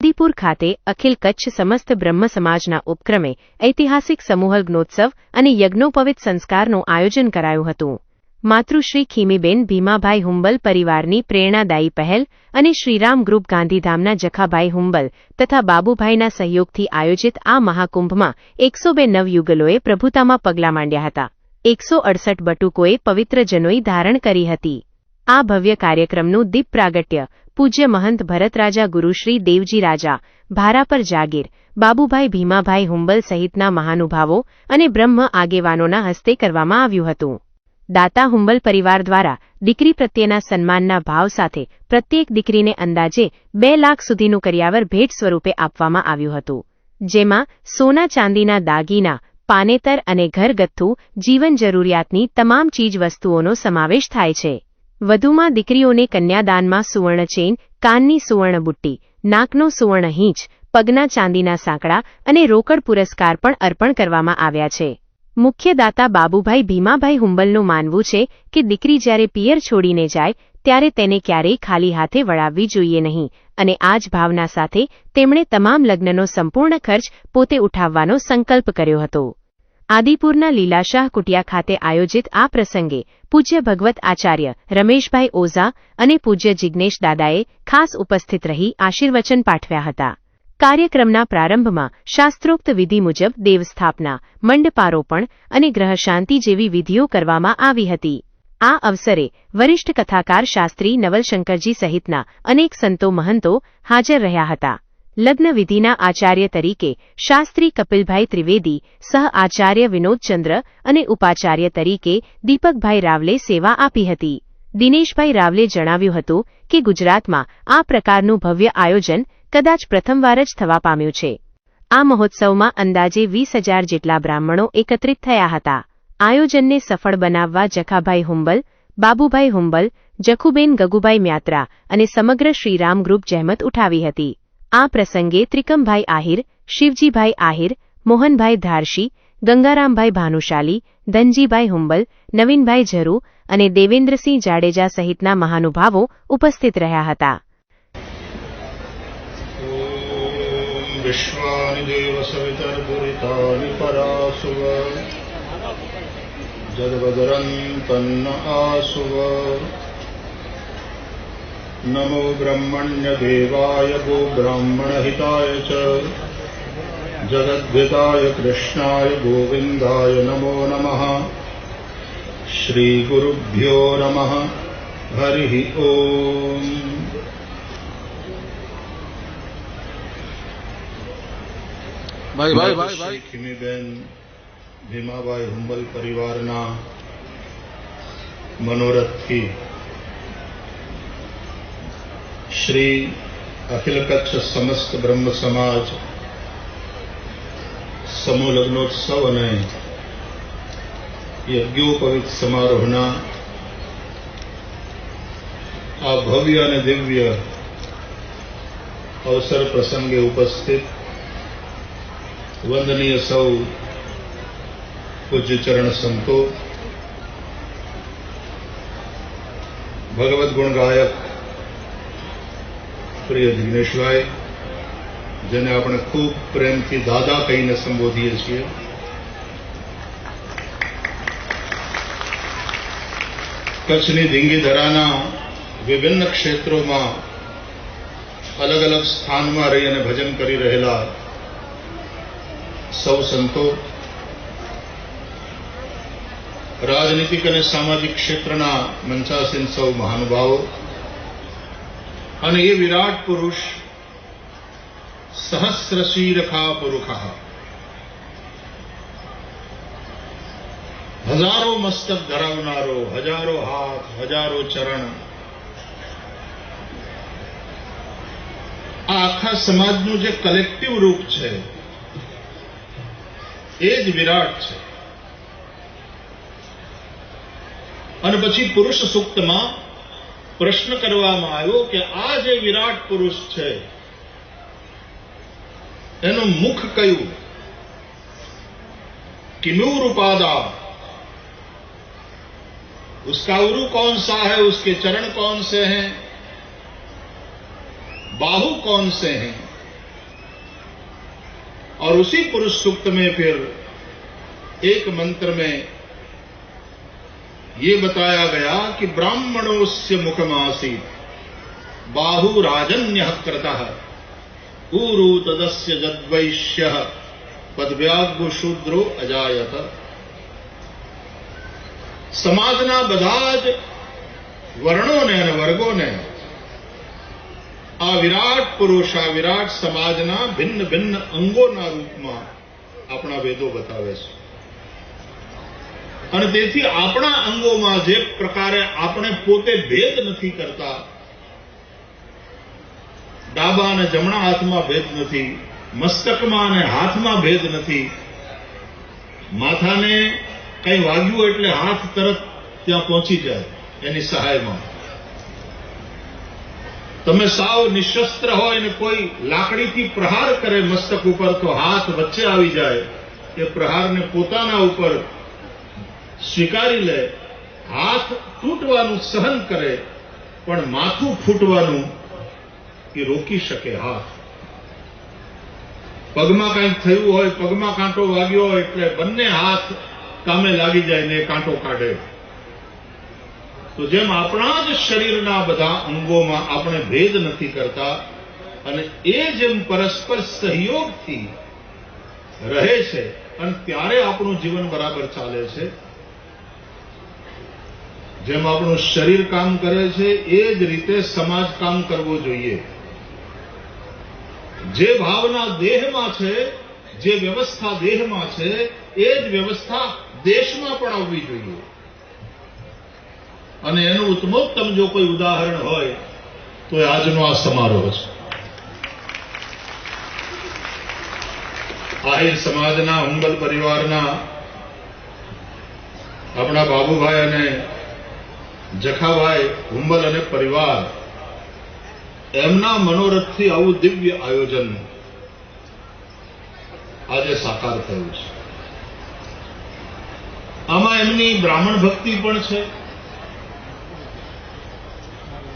આદિપુર ખાતે અખિલ કચ્છ સમસ્ત બ્રહ્મ સમાજના ઉપક્રમે ઐતિહાસિક સમૂહ લગ્નોત્સવ અને યજ્ઞોપવિત સંસ્કારનું આયોજન કરાયું હતું. માતૃશ્રી ખીમીબેન ભીમાભાઈ હુંબલ પરિવારની પ્રેરણાદાયી પહેલ અને શ્રીરામ ગ્રુપ ગાંધીધામના જખાભાઈ હુંબલ તથા બાબુભાઈના સહયોગથી આયોજિત આ મહાકુંભમાં 102 નવયુગલોએ પ્રભુતામાં પગલાં માંડ્યા હતા. 168 બટુકોએ પવિત્ર જનોઈ ધારણ કરી હતી. આ ભવ્ય કાર્યક્રમનું દીપ પ્રાગટ્ય પૂજ્ય મહંત ભરતરાજા ગુરુશ્રી દેવજી રાજા, ભારાપર જાગીર, બાબુભાઈ ભીમાભાઈ હુંબલ સહિતના મહાનુભાવો અને બ્રહ્મ આગેવાનોના હસ્તે કરવામાં આવ્યું હતું. દાતા હુંબલ પરિવાર દ્વારા દીકરી પ્રત્યેના સન્માનના ભાવ સાથે પ્રત્યેક દીકરીને અંદાજે 2 લાખ સુધીનું કરિયાવર ભેટ સ્વરૂપે આપવામાં આવ્યું હતું, જેમાં સોના ચાંદીના દાગીના, પાનેતર અને ઘરગથ્થુ જીવન જરૂરિયાતની તમામ ચીજવસ્તુઓનો સમાવેશ થાય છે. વધુમાં દીકરીઓને કન્યાદાનમાં સુવર્ણ ચેન, કાનની સુવર્ણ બુટ્ટી, નાકનો સુવર્ણ હીંચ, પગના ચાંદીના સાંકડા અને રોકડ પુરસ્કાર પણ અર્પણ કરવામાં આવ્યા છે. મુખ્ય દાતા બાબુભાઈ ભીમાભાઈ હુંબલનું માનવું છે કે દીકરી જ્યારે પિયર છોડીને જાય ત્યારે તેને ક્યારેય ખાલી હાથે વળાવવી જોઈએ નહીં અને આ જ ભાવના સાથે તેમણે તમામ લગ્નનો સંપૂર્ણ ખર્ચ પોતે ઉઠાવવાનો સંકલ્પ કર્યો હતો. આદિપુરના લીલાશાહ કુટિયા ખાતે આયોજિત આ પ્રસંગે પૂજ્ય ભગવત આચાર્ય રમેશભાઈ ઓઝા અને પૂજ્ય જિજ્ઞેશ દાદાએ ખાસ ઉપસ્થિત રહી આશીર્વચન પાઠવ્યા હતા. કાર્યક્રમના પ્રારંભમાં શાસ્ત્રોક્ત વિધિ મુજબ દેવસ્થાપના, મંડપારોપણ અને ગ્રહશાંતિ જેવી વિધિઓ કરવામાં આવી હતી. આ અવસરે વરિષ્ઠ કથાકાર શાસ્ત્રી નવલશંકરજી સહિતના અનેક સંતો મહંતો હાજર રહ્યા હતા. લગ્ન વિધિના આચાર્ય તરીકે શાસ્ત્રી કપિલભાઈ ત્રિવેદી, સહ આચાર્ય વિનોદચંદ્ર અને ઉપાચાર્ય તરીકે દીપકભાઈ રાવલે સેવા આપી હતી. દિનેશભાઈ રાવલે જણાવ્યું હતું કે ગુજરાતમાં આ પ્રકારનું ભવ્ય આયોજન કદાચ પ્રથમવાર જ થવા પામ્યું છે. આ મહોત્સવમાં અંદાજે 20,000 જેટલા બ્રાહ્મણો એકત્રિત થયા હતા. આયોજનને સફળ બનાવવા જખાભાઈ હુંબલ, બાબુભાઈ હુંબલ, જખુબેન ગગુભાઈ મ્યાત્રા અને સમગ્ર શ્રીરામ ગ્રુપ જહેમત ઉઠાવી હતી. આ પ્રસંગે ત્રિકમભાઈ આહિર, શિવજીભાઈ આહિર, મોહનભાઈ ધારશી, ગંગારામભાઈ ભાનુશાલી, ધનજીભાઈ હુંબલ, નવીનભાઈ ઝરુ અને દેવેન્દ્રસિંહ જાડેજા સહિતના મહાનુભાવો ઉપસ્થિત રહ્યા હતા. વિશ્વાનિ દેવ સવિતર્દુરિતાનિ પરાસુવ જદવદરંતન્ન આસુવ નમો બ્રહ્મણ્ય દેવાય ગો બ્રાહ્મણહિતાય ચ જગદ્ધિતાય કૃષ્ણાય ગોવિંદાય નમો નમઃ. શ્રી ગુરુભ્યો નમઃ. હરિ ઓમ. ભાઈ ખીમીબેન ભીમાભાઈ હુંબલ પરિવારના મનોરથથી શ્રી અખિલ કચ્છ સમસ્ત બ્રહ્મ સમાજ સમૂહ લગ્નોત્સવ અને યજ્ઞોપવિત સમારોહના આ ભવ્ય અને દિવ્ય અવસર પ્રસંગે ઉપસ્થિત વંદનીય સૌ પૂજ્ય ચરણ સંતો, ભગવદ્ ગુણ ગાયક પ્રિય જિગ્નેશભાઈ, જેને આપણે ખૂબ પ્રેમથી દાદા કહીને સંબોધીએ છીએ, કચ્છની ધીંગીધરાના વિભિન્ન ક્ષેત્રોમાં અલગ અલગ સ્થાનમાં રહી અને ભજન કરી રહેલા સૌ સંતો, રાજનીતિક અને સામાજિક ક્ષેત્રના મંચાસીન સૌ મહાનુભાવો અને એ વિરાટ પુરુષ સહસ્ર શીરખા પુરુષ, હજારો મસ્તક ધરાવનારો, હજારો હાથ, હજારો ચરણ, આ આખા સમાજનું જે કલેક્ટિવ રૂપ છે એ જ વિરાટ છે. અને પછી પુરુષ સૂક્તમાં પ્રશ્ન કરવામાં આવ્યો કે આ જે વિરાટ પુરુષ છે એનું મુખ કયું? किमूरुपादा, उसका उरु कौन सा है, उसके चरण कौन से हैं, बाहु कौन से हैं, और उसी पुरुष सूक्त में फिर एक मंत्र में ये बताया गया कि ब्राह्मणोस्य मुखमासीत् बाहु राजन्यः कृतः ऊरु तदस्य जद्वैश्यः पदव्याग्रु शूद्रो अजायत। સમાજના બધા જ વર્ણોને અને વર્ગોને આ વિરાટ પુરુષ, આ વિરાટ સમાજના ભિન્ન ભિન્ન અંગોના રૂપમાં આપણા વેદો બતાવે છે. અને તેથી આપણા અંગોમાં જે પ્રકારે આપણે પોતે ભેદ નથી કરતા, ડાબા અને જમણા હાથમાં ભેદ નથી, મસ્તકમાં અને હાથમાં ભેદ નથી, માથાને કંઈ વાગ્યું એટલે હાથ તરત ત્યાં પહોંચી જાય એની સહાયમાં. તમે સાવ નિશસ્ત્ર હોય ને કોઈ લાકડીથી પ્રહાર કરે મસ્તક ઉપર તો હાથ વચ્ચે આવી જાય, એ પ્રહારને પોતાના ઉપર સ્વીકારી લે, હાથ તૂટવાનું સહન કરે, પણ માથું ફૂટવાનું એ રોકી શકે હાથ. પગમાં કંઈક થયું હોય, પગમાં કાંટો વાગ્યો હોય એટલે બંને હાથ કામે લાગી જાય ને કાંટો કાઢે. તો જેમ આપણા જ શરીરના બધા અંગોમાં આપણે ભેદ નથી કરતા અને એ જેમ પરસ્પર સહયોગથી રહે છે અને ત્યારે આપણું જીવન બરાબર ચાલે છે, જેમ આપણું શરીર કામ કરે છે એ જ રીતે સમાજ કામ કરવો જોઈએ. જે ભાવના દેહમાં છે, જે વ્યવસ્થા દેહમાં છે, એ જ વ્યવસ્થા દેશમાં પણ આવવી જોઈએ. અને એનું ઉત્તમોત્તમ જો કોઈ ઉદાહરણ હોય તો એ આજનો આ સમારોહ છે. આહિર સમાજના હુંબલ પરિવારના આપણા બાબુભાઈ અને જખાભાઈ હુંબલ અને પરિવાર, એમના મનોરથથી આવું દિવ્ય આયોજન આજે સાકાર થયું છે. આમાં એમની બ્રાહ્મણ ભક્તિ પણ છે,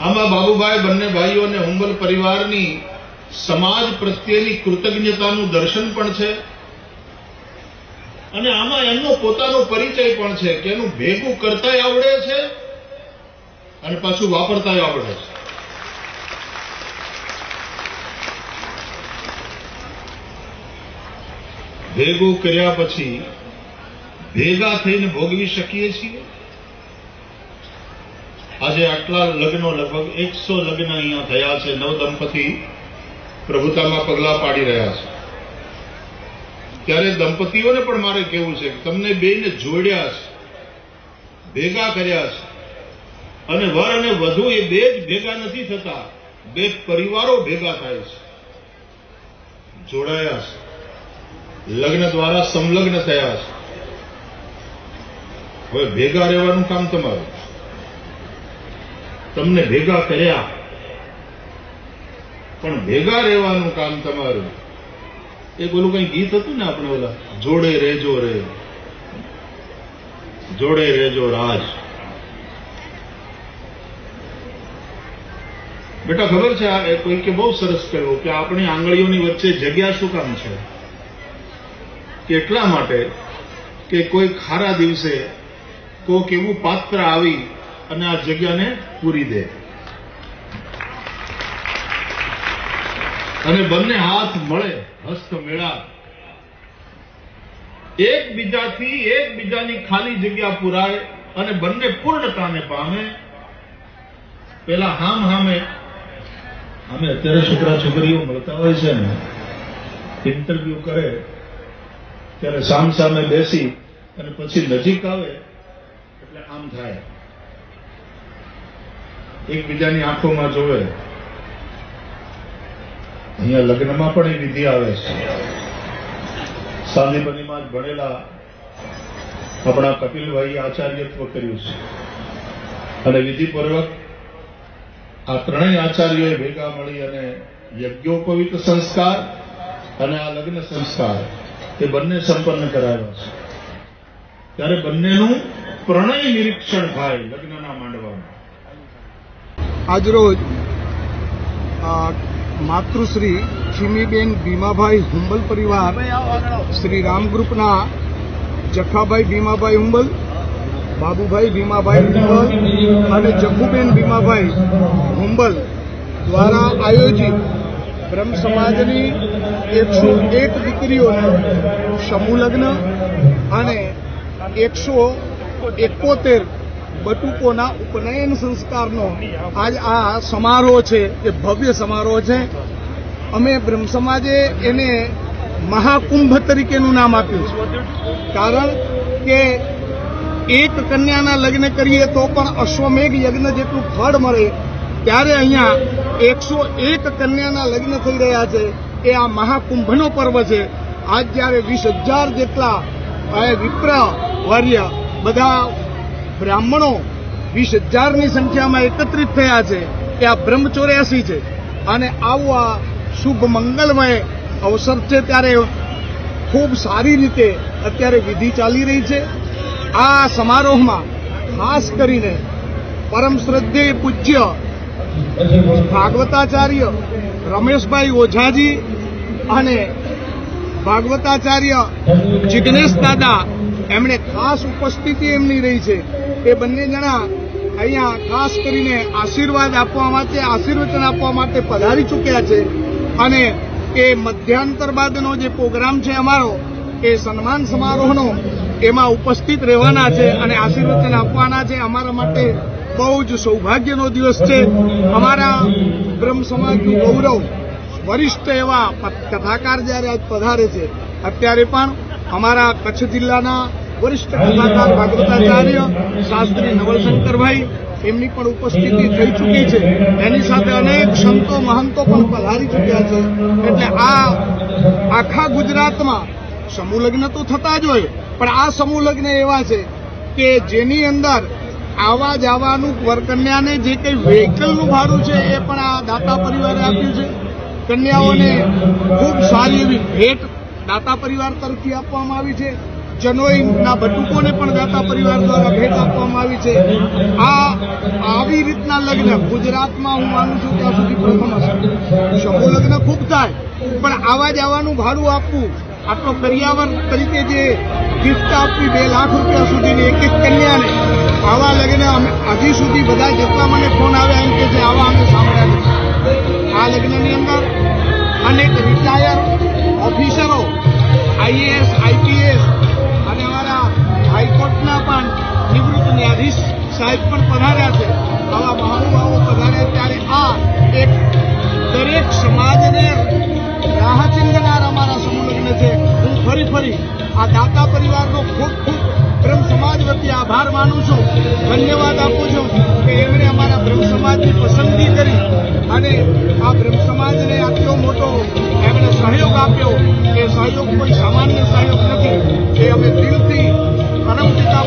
આમાં બાબુભાઈ બંને ભાઈઓ અને હુંબલ પરિવારની સમાજ પ્રત્યેની કૃતજ્ઞતાનું દર્શન પણ છે, અને આમાં એમનો પોતાનો પરિચય પણ છે કે એનું ભેગું કરતાય આવડે છે અને પાછું વાપરતાય આવડે છે. ભેગું કર્યા પછી ભેગા થઈને ભોગવી શકીએ છીએ. આજે આટલા લગ્નો, લગભગ 100 લગ્ન અહીંયા થયા છે. 9 દંપતી પ્રભુતામાં પગલા પાડી રહ્યા છે. ત્યારે દંપતીઓને પણ મારે કહેવું છે કે તમને બેને જોડ્યા છે, ભેગા કર્યા છે, અને વર અને વધુ એ બે જ ભેગા નથી થતા, બે પરિવારો ભેગા થાય છે, જોડાયા છે, લગ્ન દ્વારા સંલગ્ન થયા છે. હવે ભેગા રહેવાનું કામ તમારું. તમને ભેગા કર્યા, પણ ભેગા રહેવાનું કામ તમારું. એક ઓલું કઈ ગીત હતું ને આપણે, ઓલા જોડે રેજો રે, જોડે રેજો રાજ. બેટા ખબર છે, આ કોઈકે બહુ સરસ કહ્યું કે આપણી આંગળીઓની વચ્ચે જગ્યા શું કામ છે? કે એટલા માટે કે કોઈ ખારા દિવસે કોઈક એવું પાત્ર આવી અને આ જગ્યાને પૂરી દે, અને બંને હાથ મળે, હસ્ત મેળા, એકબીજાની ખાલી જગ્યા પુરાય અને બંને પૂર્ણતાને પામે. પેલા હામે અત્યારે છોકરા છોકરીઓ મળતા હોય છે ને, ઇન્ટરવ્યુ કરે ત્યારે સામે બેસી અને પછી નજીક આવે એટલે આમ થાય, એકબીજાની આંખોમાં જોવે. અહીંયા લગ્નમાં પણ એ વિધિ આવે છે. સાંદીપનીમાં જ ભણેલા આપણા કપિલભાઈ આચાર્યત્વ કર્યું છે, અને વિધિપૂર્વક આ ત્રણેય આચાર્યોએ ભેગા મળી અને યજ્ઞોપવિત સંસ્કાર અને આ લગ્ન સંસ્કાર એ બંને સંપન્ન કરાવ્યા છે. ત્યારે બંનેનું પ્રણય નિરીક્ષણ થાય લગ્નના માંડવામાં. આજરોજ માતૃશ્રી ખીમીબેન ભીમાભાઈ હુંબલ પરિવાર, શ્રી રામ ગ્રુપના જખાભાઈ ભીમાભાઈ હુંબલ, બાબુભાઈ ભીમાભાઈ હુંબલ અને જગ્ગુબેન ભીમાભાઈ હુંબલ દ્વારા આયોજિત બ્રહ્મ સમાજની 101 દીકરીઓને સમૂહ લગ્ન અને 171 બટુકોના ઉપનયન સંસ્કારનો આજ આ સમારોહ છે, એ ભવ્ય સમારોહ છે. અમે બ્રહ્મ સમાજે એને મહાકુંભ તરીકેનું નામ આપ્યું છે, કારણ કે એક કન્યાના લગ્ન કરીએ તો પણ અશ્વમેઘ યજ્ઞ જેટલું ફળ મળે, ત્યારે અહીંયા 101 કન્યાના લગ્ન થઈ રહ્યા છે. એ આ મહાકુંભનો પર્વ છે. આજ જ્યારે 20,000 જેટલા વિપ્ર વર્ય બધા બ્રાહ્મણો 20,000ની સંખ્યામાં એકત્રિત થયા છે, એ આ બ્રહ્મ 84 છે. અને આવું આ શુભ મંગલમય અવસર છે, ત્યારે ખૂબ સારી રીતે અત્યારે વિધિ ચાલી રહી છે. આ સમારોહમાં ખાસ કરીને પરમ શ્રદ્ધેય પૂજ્ય ભાગવતાચાર્ય રમેશભાઈ ઓઝાજી અને ભાગવતાચાર્ય જિગ્નેશ દાદા, એમણે ખાસ ઉપસ્થિતિ એમની રહી છે. એ બંને જણા અહીંયા ખાસ કરીને આશીર્વાદ આપવા માટે, આશીર્વચન આપવા માટે પધારી ચૂક્યા છે. અને એ મધ્યાંતર બાદનો જે પ્રોગ્રામ છે અમારો, એ સન્માન સમારોહનો, એમાં ઉપસ્થિત રહેવાના છે અને આશીર્વચન આપવાના છે. અમારા માટે બહુ જ સૌભાગ્યનો દિવસ છે. અમારા બ્રહ્મ સમાજનું ગૌરવ વરિષ્ઠ એવા કથાકાર જ્યારે આજ પધારે છે, અત્યારે પણ અમારા કચ્છ જિલ્લાના વરિષ્ઠ કથાકાર ભાગવતાચાર્ય શાસ્ત્રી નવલશંકરભાઈ, એમની પણ ઉપસ્થિતિ થઈ ચૂકી છે. એની સાથે અનેક સંતો મહંતો પણ પધારી ચૂક્યા છે. એટલે આ આખા ગુજરાતમાં સમૂહ લગ્ન તો થતા જ હોય, પણ આ સમૂહ લગ્ન એવા છે કે જેની અંદર આવા જવાનું વરકન્યાને જે કંઈ વ્હીકલનું ભાડું છે એ પણ આ દાતા પરિવારે આપ્યું છે. કન્યાઓને ખૂબ સારી એવી ભેટ દાતા પરિવાર તરફથી આપવામાં આવી છે. જનોઈના બટુકોને પણ દાતા પરિવાર દ્વારા ભેટ આપવામાં આવી છે. આવી રીતના લગ્ન ગુજરાતમાં હું માનું છું ત્યાં સુધી પ્રથમ હશે. સમૂહ લગ્ન ખૂબ થાય, પણ આવા જવાનું ભાડું આપવું, આટલો કરિયાવર તરીકે જે ગિફ્ટ આપવી 2 લાખ રૂપિયા સુધીની એક કન્યાને, આવા લગ્ન હજી સુધી બધા જેટલા મને ફોન આવ્યા એમ કે છે આવા અમે સાંભળ્યા નથી. આ લગ્નની અંદર અનેક રિટાયર ઓફિસરો, આઈએએસ, આઈપીએસ અને અમારા હાઈકોર્ટના પણ નિવૃત્ત ન્યાયાધીશ સાહેબ પણ પધાર્યા છે. આવા મહાનુભાવો પધાર્યા, ત્યારે આ એક દરેક સમાજને રાહ ચિંધનાર અમારા સમૂહ લગ્ન છે. હું ફરી આ દાતા પરિવારનો ખૂબ બ્રહ્મ સમાજ વતી આભાર માનું છું, ધન્યવાદ આપું છું કે એમણે અમારા બ્રહ્મ સમાજની પસંદગી કરી અને આ બ્રહ્મ સમાજને આટલો મોટો એમણે સહયોગ આપ્યો. એ સહયોગ કોઈ સામાન્ય સહયોગ નથી. એ અમે દિલથી પરમ પિતા